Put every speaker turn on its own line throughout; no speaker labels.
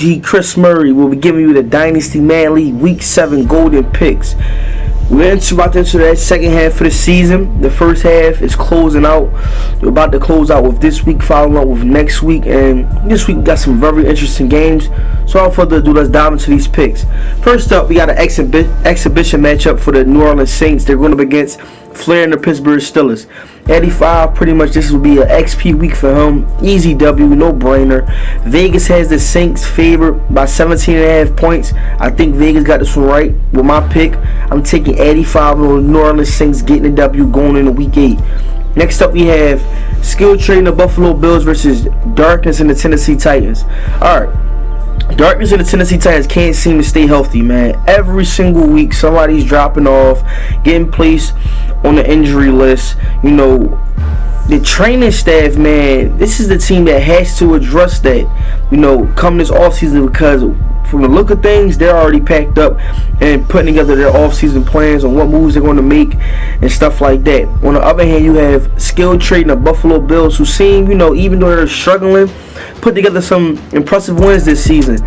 OG Chris Murray will be giving you the Dynasty Madden League Week 7 Golden Picks. We're about to enter that second half of the season. The first half is closing out. We're about to close out with this week, following up with next week. And this week we got some very interesting games. So without further ado, let's dive into these picks. First up, we got an exhibition matchup for the New Orleans Saints. They're going up against Flair and the Pittsburgh Steelers. 85, pretty much this will be an XP week for him. Easy W, no brainer. Vegas has the Saints favored by 17.5 points. I think Vegas got this one right with my pick. I'm taking 85 on the New Orleans Saints getting the W going into week 8. Next up, we have skill trading the Buffalo Bills versus Darkness and the Tennessee Titans. Alright. Darkness and the Tennessee Titans can't seem to stay healthy, man. Every single week, somebody's dropping off, getting placed on the injury list. You know, the training staff, man, this is the team that has to address that, you know, come this offseason, because from the look of things, they're already packed up and putting together their offseason plans on what moves they're going to make and stuff like that. On the other hand, you have skill trading the Buffalo Bills, who seem, you know, even though they're struggling, put together some impressive wins this season.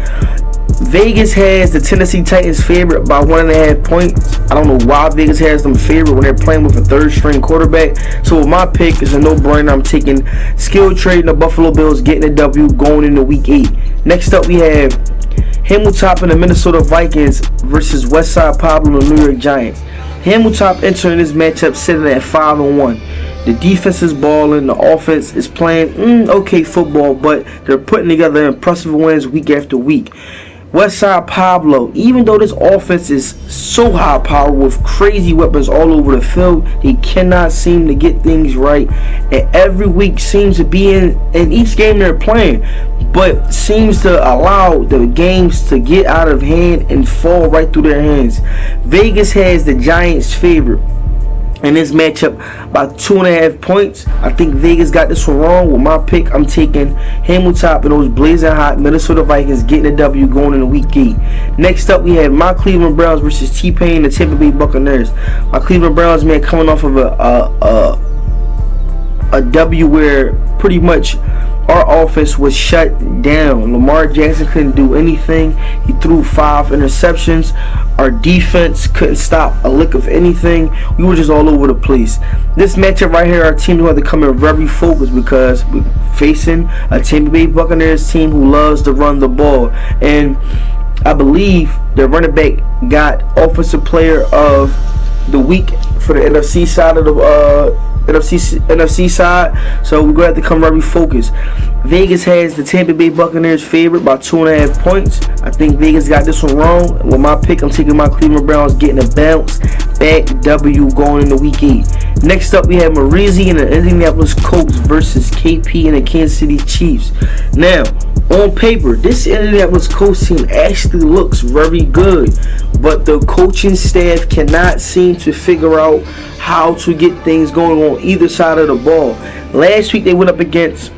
Vegas has the Tennessee Titans favorite by 1.5 points. I don't know why Vegas has them favorite when they're playing with a third-string quarterback. So with my pick, it's a no-brainer. I'm taking skill trading the Buffalo Bills, getting a W going into Week 8. Next up, we have Hamiltop and the Minnesota Vikings versus Westside Pablo and the New York Giants. Hamiltop entering this matchup sitting at 5-1. The defense is balling. The offense is playing okay football, but they're putting together impressive wins week after week. Westside Pablo, even though this offense is so high powered with crazy weapons all over the field, they cannot seem to get things right. And every week seems to be in each game they're playing, but seems to allow the games to get out of hand and fall right through their hands. Vegas has the Giants favorite in this matchup by 2.5 points. I think Vegas got this one wrong. With my pick, I'm taking Hamiltop and those blazing hot Minnesota Vikings getting a W going into Week 8. Next up, we have my Cleveland Browns versus T-Pain and the Tampa Bay Buccaneers. My Cleveland Browns, man, coming off of a W where pretty much our offense was shut down. Lamar Jackson couldn't do anything. He threw 5 interceptions. Our defense couldn't stop a lick of anything. We were just all over the place. This matchup right here, our team will have to come in very focused because we're facing a Tampa Bay Buccaneers team who loves to run the ball. And I believe the running back got Offensive Player of the Week for the NFC side of the NFC side, so we're going to have to come very focused. Vegas has the Tampa Bay Buccaneers favorite by 2.5 points. I think Vegas got this one wrong. With my pick, I'm taking my Cleveland Browns getting a bounce back W going into Week 8. Next up, we have Marizi and the Indianapolis Colts versus KP and the Kansas City Chiefs. Now, on paper, this Indianapolis Colts team actually looks very good, but the coaching staff cannot seem to figure out how to get things going on either side of the ball. Last week they went up against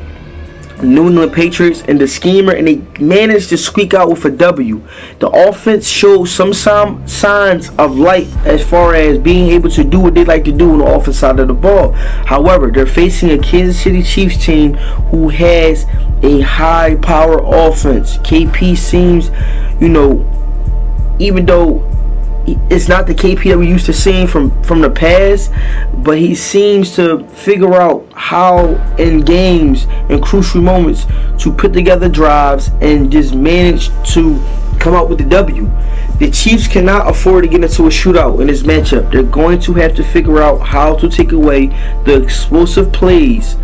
New England Patriots and the schemer, and they managed to squeak out with a W. The offense showed some signs of light as far as being able to do what they like to do on the offense side of the ball. However, they're facing a Kansas City Chiefs team who has a high power offense. KP seems, you know, even though it's not the KP that we used to seeing from the past, but he seems to figure out how in games and crucial moments to put together drives and just manage to come out with the W. The Chiefs cannot afford to get into a shootout in this matchup. They're going to have to figure out how to take away the explosive plays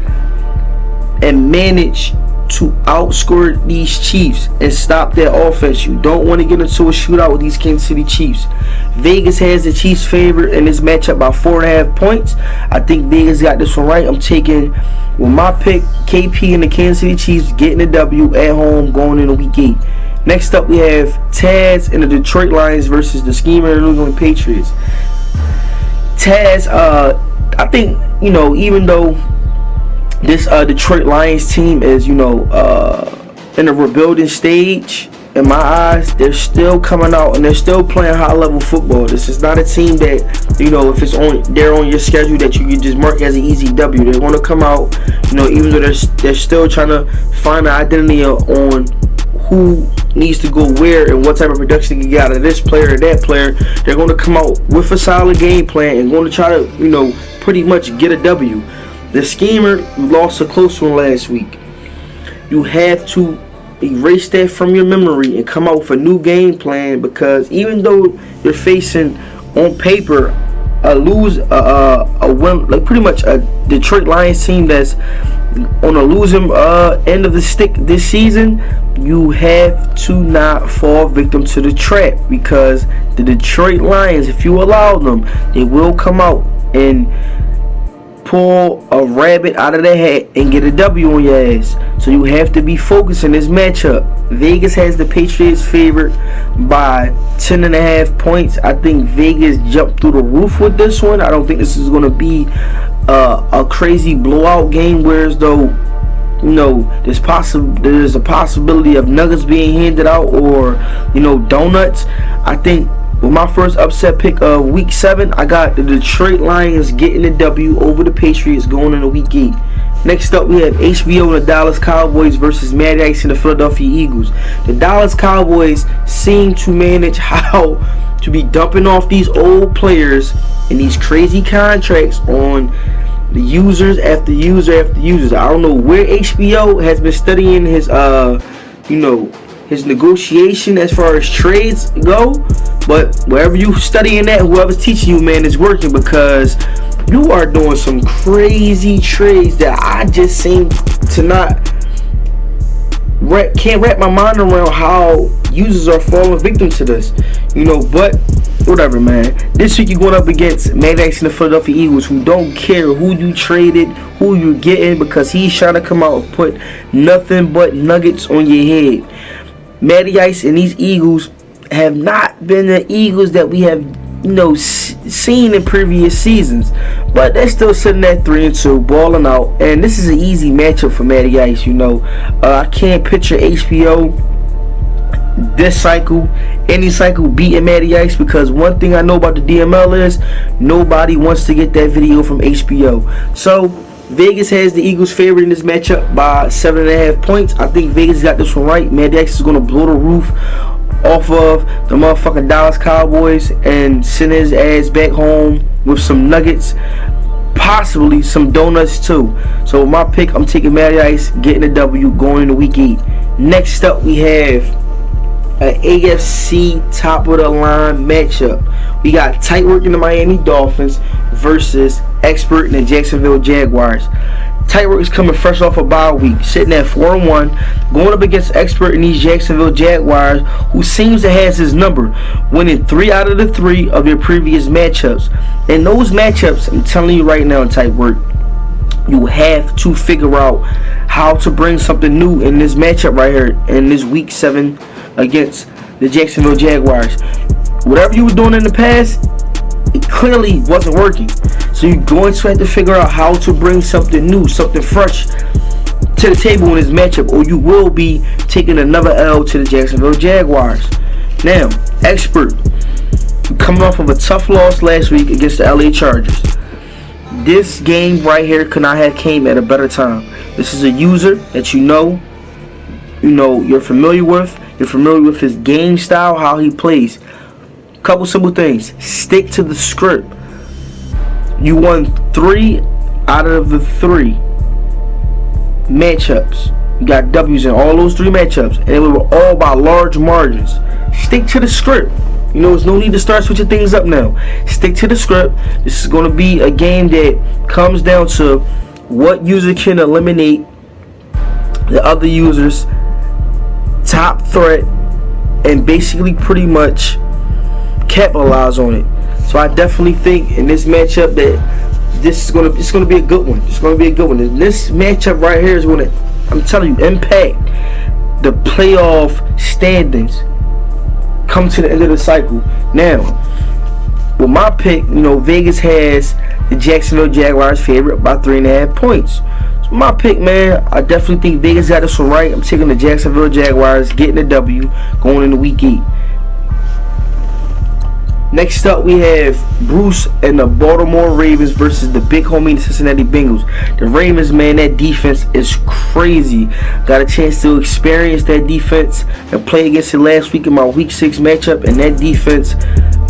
and manage to outscore these Chiefs and stop their offense. You don't want to get into a shootout with these Kansas City Chiefs. Vegas has the Chiefs favorite in this matchup by 4.5 points. I think Vegas got this one right. I'm taking, with my pick, KP and the Kansas City Chiefs getting a W at home going into Week 8. Next up, we have Taz and the Detroit Lions versus the schemer and the New England Patriots. Taz, I think, you know, even though this Detroit Lions team is, you know, in a rebuilding stage, in my eyes, they're still coming out and they're still playing high level football. This is not a team that, you know, if it's they're on your schedule that you can just mark as an easy W. They're going to come out, you know, even though they're still trying to find an identity on who needs to go where and what type of production you get out of this player or that player. They're going to come out with a solid game plan and going to try to, pretty much get a W. The schemer lost a close one last week. You have to erase that from your memory and come out with a new game plan, because even though you're facing on paper a win, like pretty much a Detroit Lions team that's on a losing end of the stick this season, you have to not fall victim to the trap, because the Detroit Lions, if you allow them, they will come out and pull a rabbit out of their hat and get a W on your ass. So you have to be focused in this matchup. Vegas has the Patriots favored by 10.5 points. I think Vegas jumped through the roof with this one. I don't think this is going to be a crazy blowout game, whereas though there's a possibility of nuggets being handed out or donuts. I think with my first upset pick of week 7, I got the Detroit Lions getting the W over the Patriots going into week 8. Next up, we have HBO and the Dallas Cowboys versus Matty Ice and the Philadelphia Eagles. The Dallas Cowboys seem to manage how to be dumping off these old players and these crazy contracts on the users after user after users. I don't know where HBO has been studying his his negotiation as far as trades go, but wherever you studying that, whoever's teaching you, man, is working, because you are doing some crazy trades that I just seem to can't wrap my mind around how users are falling victim to this, but whatever, man. This week you're going up against Matt X and the Philadelphia Eagles, who don't care who you traded, who you're getting, because he's trying to come out and put nothing but nuggets on your head. Matty Ice and these Eagles have not been the Eagles that we have seen in previous seasons, but they're still sitting at 3-2, balling out, and this is an easy matchup for Matty Ice. I can't picture HBO this cycle, any cycle, beating Matty Ice, because one thing I know about the DML is nobody wants to get that video from HBO. So Vegas has the Eagles favored in this matchup by 7.5 points. I think Vegas got this one right. Matty Ice is going to blow the roof off of the motherfucking Dallas Cowboys and send his ass back home with some nuggets, possibly some donuts too. So with my pick, I'm taking Matty Ice getting a W going into week 8. Next up, we have an AFC top of the line matchup. We got tight work in the Miami Dolphins versus expert in the Jacksonville Jaguars. Tight work is coming fresh off a bye week, sitting at 4-1, going up against expert in these Jacksonville Jaguars, who seems to have his number, winning 3 out of the 3 of their previous matchups. And those matchups, I'm telling you right now, tight work, you have to figure out how to bring something new in this matchup right here in this week 7 against the Jacksonville Jaguars. Whatever you were doing in the past, it clearly wasn't working. So you're going to have to figure out how to bring something new, something fresh to the table in this matchup, or you will be taking another L to the Jacksonville Jaguars. Now, expert, coming off of a tough loss last week against the LA Chargers. This game right here could not have came at a better time. This is a user that you're familiar with. You're familiar with his game style, how he plays. Couple simple things. Stick to the script. You won 3 out of the 3 matchups. You got W's in all those 3 matchups, and they were all by large margins. Stick to the script. There's no need to start switching things up now. Stick to the script. This is going to be a game that comes down to what user can eliminate the other user's top threat and basically pretty much capitalize on it. So I definitely think in this matchup that it's gonna be a good one. It's gonna be a good one. And this matchup right here is gonna, I'm telling you, impact the playoff standings come to the end of the cycle. Now, with my pick, Vegas has the Jacksonville Jaguars favorite by 3.5 points. So my pick, man, I definitely think Vegas got this one right. I'm taking the Jacksonville Jaguars, getting the W, going into week 8. Next up, we have Bruce and the Baltimore Ravens versus the big homie, the Cincinnati Bengals. The Ravens, man, that defense is crazy. Got a chance to experience that defense and play against it last week in my Week 6 matchup. And that defense,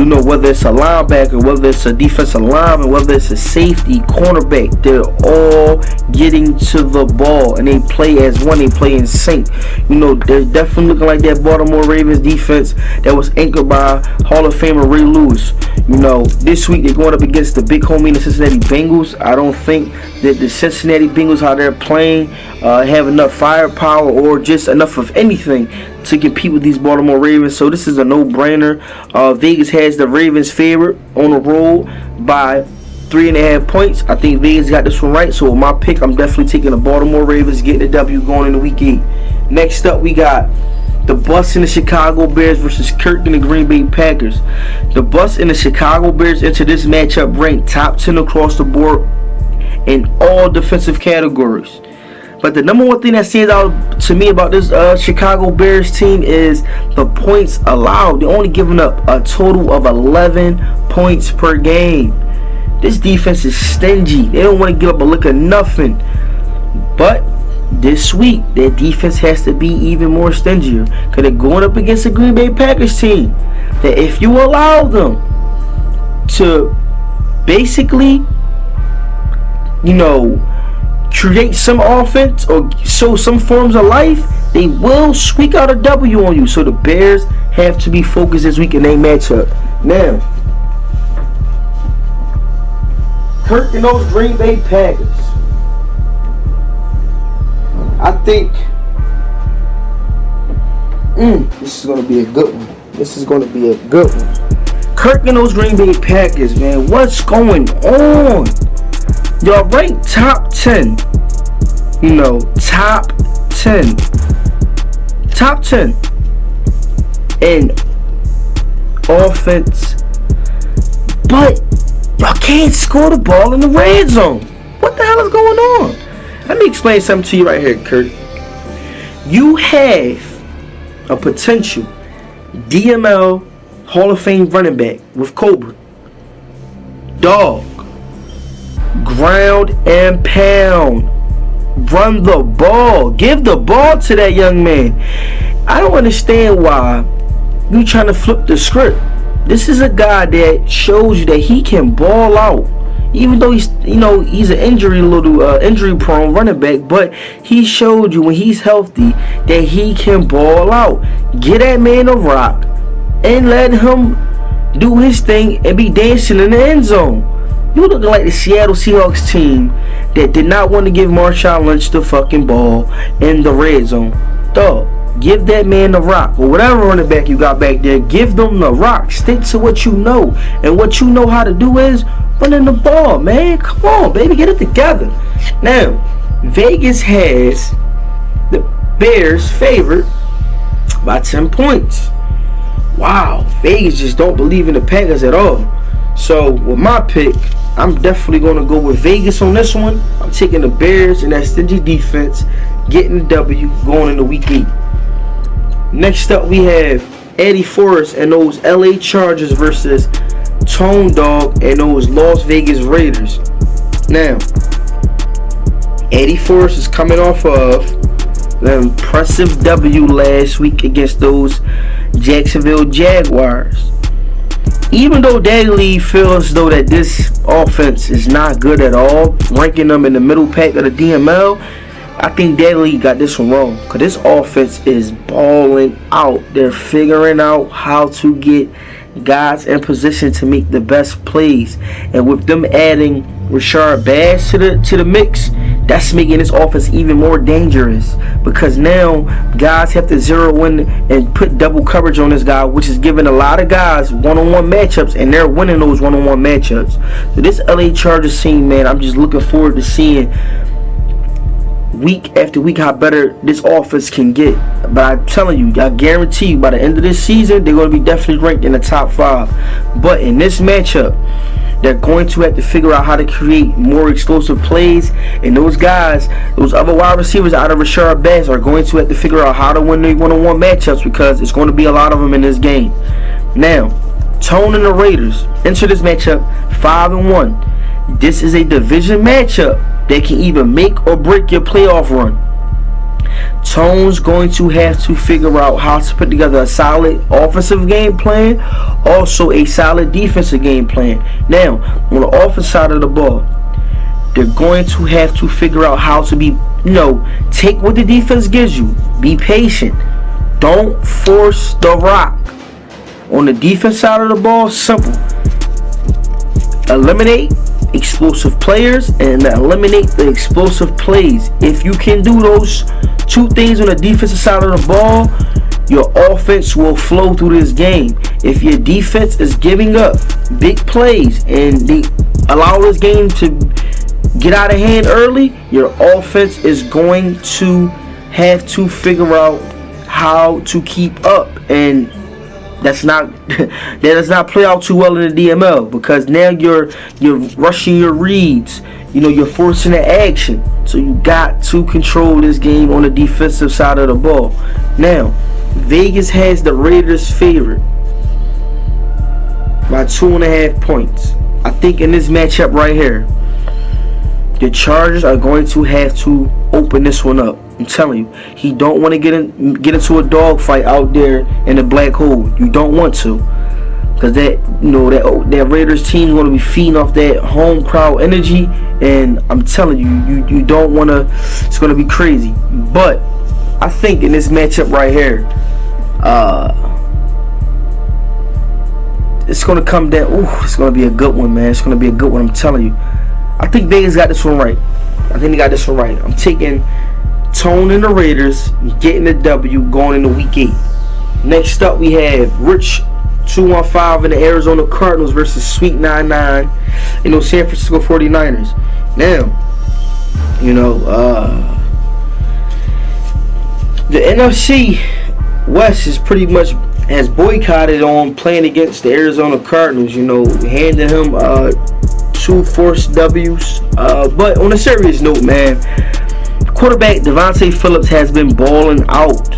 you know, whether it's a linebacker, whether it's a defensive lineman, whether it's a safety, cornerback, they're all getting to the ball. And they play as one. They play in sync. You know, they're definitely looking like that Baltimore Ravens defense that was anchored by Hall of Famer Ray Lewis. You know, this week they're going up against the big homie, the Cincinnati Bengals. I don't think that the Cincinnati Bengals, how they're playing, have enough firepower or just enough of anything to compete with these Baltimore Ravens. So this is a no-brainer. Vegas has the Ravens favorite on the road by 3.5 points. I think Vegas got this one right. So with my pick, I'm definitely taking the Baltimore Ravens, getting the W going into Week 8. Next up, we got the Bucs and the Chicago Bears versus Kirk and the Green Bay Packers. The Bucs and the Chicago Bears enter this matchup ranked top 10 across the board in all defensive categories. But the number one thing that stands out to me about this Chicago Bears team is the points allowed. They're only giving up a total of 11 points per game. This defense is stingy. They don't want to give up a lick of nothing. But this week, their defense has to be even more stingier because they're going up against the Green Bay Packers team that if you allow them to basically, you know, create some offense or show some forms of life, they will squeak out a W on you. So the Bears have to be focused this week in their matchup. Now, Kirk and those Green Bay Packers, I think this is going to be a good one. This is going to be a good one. Kirk and those Green Bay Packers, man, what's going on? Y'all ranked top 10. You know, top 10. Top 10 in offense. But y'all can't score the ball in the red zone. What the hell is going on? Let me explain something to you right here, Kurt. You have a potential DML Hall of Fame running back with Cobra. Dog. Ground and pound. Run the ball. Give the ball to that young man. I don't understand why you trying to flip the script. This is a guy that shows you that he can ball out. Even though he's an injury prone running back, but he showed you when he's healthy that he can ball out. Get that man a rock and let him do his thing and be dancing in the end zone. You looking like the Seattle Seahawks team that did not want to give Marshawn Lynch the fucking ball in the red zone. Dog, give that man the rock or whatever running back you got back there. Give them the rock. Stick to what you know, and what you know how to do is running the ball, man. Come on, baby, get it together. Now, Vegas has the Bears favored by 10 points. Wow, Vegas just don't believe in the Packers at all. So, with my pick, I'm definitely going to go with Vegas on this one. I'm taking the Bears and that stingy defense, getting the W going into Week 8. Next up, we have Eddie Forrest and those LA Chargers versus Tone Dog and those Las Vegas Raiders. Now, Eddie Forrest is coming off of the impressive W last week against those Jacksonville Jaguars. Even though Daddy Lee feels as though that this offense is not good at all, ranking them in the middle pack of the DML, I think Daddy Lee got this one wrong. Because this offense is balling out. They're figuring out how to get guys in position to make the best plays. And with them adding Rashard Bass to the mix, that's making this offense even more dangerous, because now guys have to zero in and put double coverage on this guy, which is giving a lot of guys one-on-one matchups, and they're winning those one-on-one matchups. So this LA Chargers team, man, I'm just looking forward to seeing week after week how better this offense can get. But I'm telling you, I guarantee you by the end of this season, they're going to be definitely ranked in the top 5. But in this matchup, they're going to have to figure out how to create more explosive plays. And those guys, those other wide receivers out of Rashard Bass, are going to have to figure out how to win the one-on-one matchups, because it's going to be a lot of them in this game. Now, Tone and the Raiders enter this matchup 5-1. This is a division matchup that can either make or break your playoff run. Tone's going to have to figure out how to put together a solid offensive game plan, also a solid defensive game plan. Now, on the offensive side of the ball, they're going to have to figure out how to be, take what the defense gives you. Be patient. Don't force the rock. On the defense side of the ball, simple. Eliminate explosive players and eliminate the explosive plays. If you can do those two things on the defensive side of the ball, your offense will flow through this game. If your defense is giving up big plays and they allow this game to get out of hand early, your offense is going to have to figure out how to keep up, and that does not play out too well in the DML, because now you're rushing your reads, you're forcing the action. So you got to control this game on the defensive side of the ball. Now, Vegas has the Raiders favored by 2.5 points. I think in this matchup right here, the Chargers are going to have to open this one up. I'm telling you, he don't want to get into a dogfight out there in the black hole. You don't want to, because that Raiders team is going to be feeding off that home crowd energy, and I'm telling you, you don't want to. It's going to be crazy. But I think in this matchup right here, it's going to come down. It's going to be a good one, man. It's going to be a good one. I'm telling you. I think Vegas got this one right. I'm taking Tone and the Raiders, getting the W, going into Week 8. Next up, we have Rich 215 and the Arizona Cardinals versus Sweet 99, San Francisco 49ers. Now, the NFC West is pretty much has boycotted on playing against the Arizona Cardinals. Handing him 2 forced W's. But on a serious note, man, quarterback Devontae Phillips has been balling out.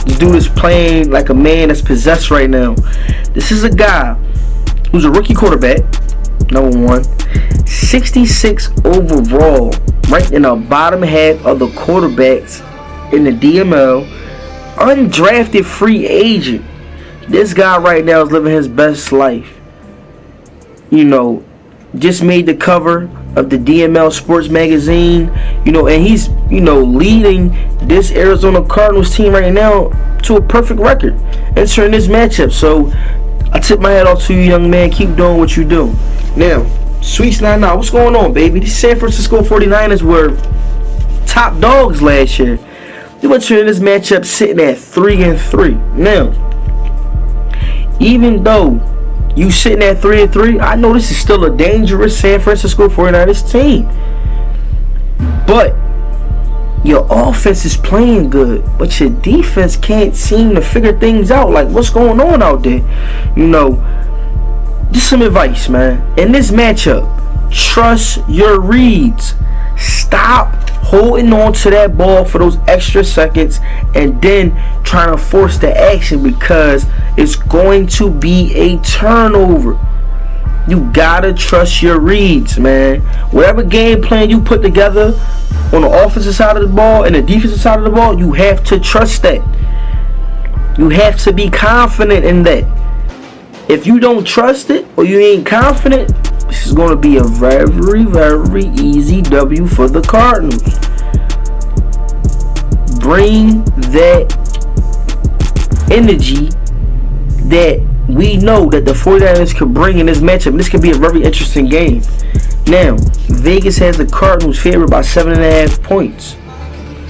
This dude is playing like a man that's possessed right now. This is a guy who's a rookie quarterback, number one, 66 overall, right in the bottom half of the quarterbacks in the DML, undrafted free agent. This guy right now is living his best life. Just made the cover of the DML Sports Magazine, and he's, leading this Arizona Cardinals team right now to a perfect record entering this matchup. So I tip my hat off to you, young man. Keep doing what you do. Now, Sweets 99, what's going on, baby? The San Francisco 49ers were top dogs last year. They went to this matchup sitting at 3-3. Now, even though you sitting at 3-3, I know this is still a dangerous San Francisco 49ers team. But your offense is playing good, but your defense can't seem to figure things out. Like, what's going on out there? Just some advice, man. In this matchup, trust your reads. Stop holding on to that ball for those extra seconds and then trying to force the action, because it's going to be a turnover. You gotta trust your reads, man. Whatever game plan you put together on the offensive side of the ball and the defensive side of the ball, you have to trust that. You have to be confident in that. If you don't trust it or you ain't confident, this is going to be a very, very easy W for the Cardinals. Bring that energy that we know that the 49ers could bring in this matchup. This could be a very interesting game. Now, Vegas has the Cardinals favored by 7.5 points.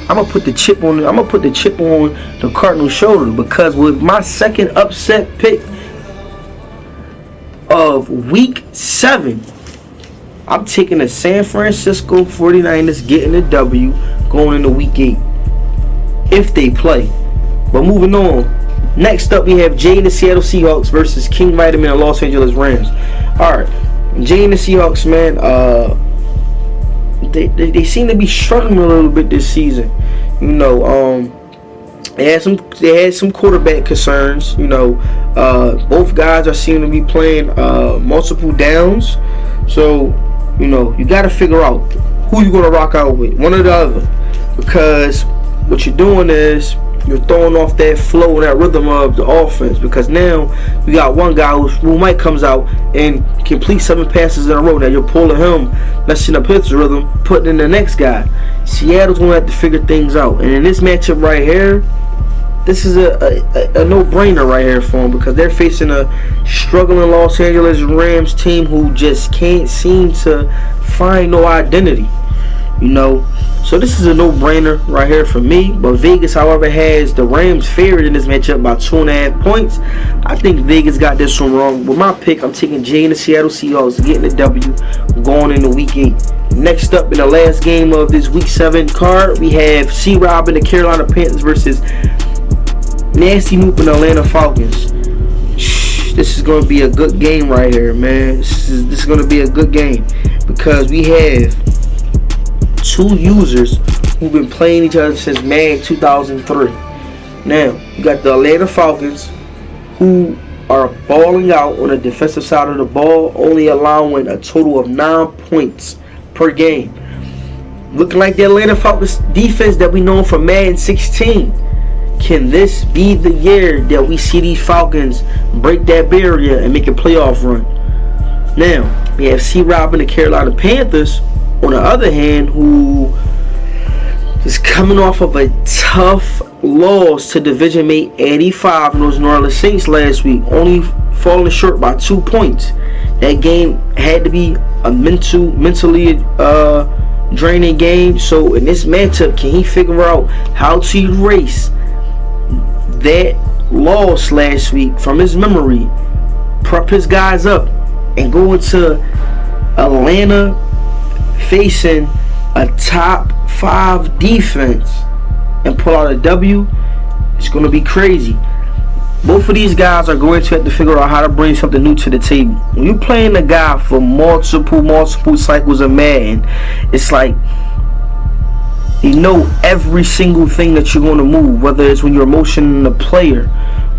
I'm gonna put the chip on the Cardinals' shoulder, because with my second upset pick of Week 7, I'm taking the San Francisco 49ers getting the W going into Week 8 if they play. But moving on, next up we have Jay and the Seattle Seahawks versus King Vitamin and Los Angeles Rams. Alright, Jay and the Seahawks, man, they seem to be struggling a little bit this season. And They had some quarterback concerns. Both guys are seeming to be playing multiple downs. So, you got to figure out who you're going to rock out with, one or the other. Because what you're doing is you're throwing off that flow and that rhythm of the offense. Because now you got one guy who might comes out and complete 7 passes in a row. Now you're pulling him, messing up his rhythm, putting in the next guy. Seattle's going to have to figure things out. And in this matchup right here, this is a no-brainer right here for them, because they're facing a struggling Los Angeles Rams team who just can't seem to find no identity. So this is a no-brainer right here for me. But Vegas, however, has the Rams favored in this matchup by 2.5 points. I think Vegas got this one wrong. With my pick, I'm taking Jay and the Seattle Seahawks, getting the W, going into Week 8. Next up, in the last game of this Week 7 card, we have C-Rob and the Carolina Panthers versus Dynasty Movement Atlanta Falcons. This is going to be a good game right here, man. This is going to be a good game, because we have 2 users who've been playing each other since Madden 2003. Now, you got the Atlanta Falcons, who are balling out on the defensive side of the ball, only allowing a total of 9 points per game. Looking like the Atlanta Falcons defense that we know from Madden 16. Can this be the year that we see these Falcons break that barrier and make a playoff run? Now, we have C-Rob and the Carolina Panthers, on the other hand, who is coming off of a tough loss to division mate 85 in those New Orleans Saints last week, only falling short by 2 points. That game had to be a mentally draining game. So in this matchup, can he figure out how to erase that loss last week from his memory, prep his guys up, and go into Atlanta facing a top 5 defense and pull out a W? It's going to be crazy. Both of these guys are going to have to figure out how to bring something new to the table. When you're playing a guy for multiple cycles of Madden, it's like every single thing that you're going to move, whether it's when you're motioning the player,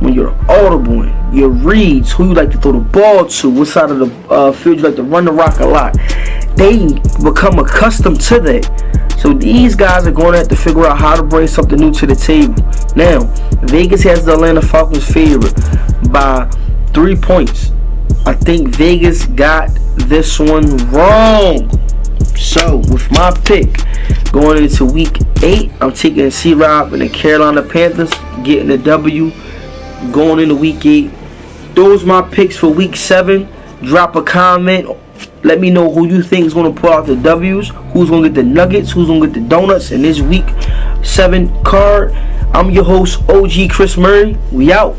when you're audibling, your reads, who you like to throw the ball to, what side of the field you like to run the rock a lot. They become accustomed to that. So these guys are going to have to figure out how to bring something new to the table. Now, Vegas has the Atlanta Falcons favored by 3 points. I think Vegas got this one wrong. So, with my pick going into Week 8, I'm taking C-Rob and the Carolina Panthers, getting the W, going into Week 8. Those are my picks for Week 7. Drop a comment. Let me know who you think is going to pull out the W's, who's going to get the nuggets, who's going to get the donuts in this Week 7 card. I'm your host, OG Chris Murray. We out.